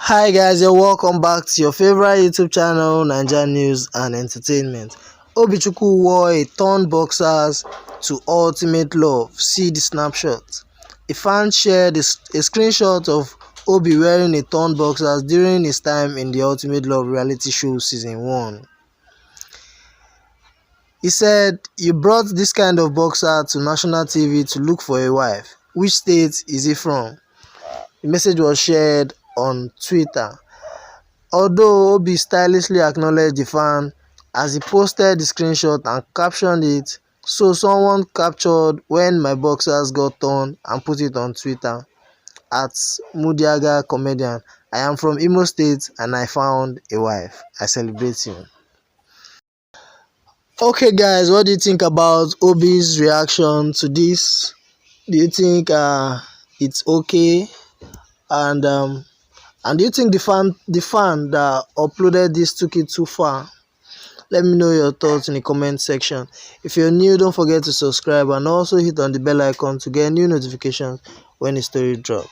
Hi guys, you're welcome back to your favorite YouTube channel, NAIJA News and Entertainment. Obichukwu wore a torn boxers to Ultimate Love. See the snapshot. A fan shared a screenshot of Obi wearing a torn boxers during his time in the Ultimate Love reality show season 1. He said, "You brought this kind of boxer to national TV to look for a wife. Which state is he from?" The message was shared on Twitter. Although Obi stylishly acknowledged the fan as he posted the screenshot and captioned it, "So someone captured when my boxers got torn and put it on Twitter. At Mudiaga Comedian, I am from Imo State and I found a wife. I celebrate you." Okay guys, what do you think about Obi's reaction to this? Do you think it's okay? And do you think the fan that uploaded this took it too far? Let me know your thoughts in the comment section. If you're new, don't forget to subscribe and also hit on the bell icon to get new notifications when a story drops.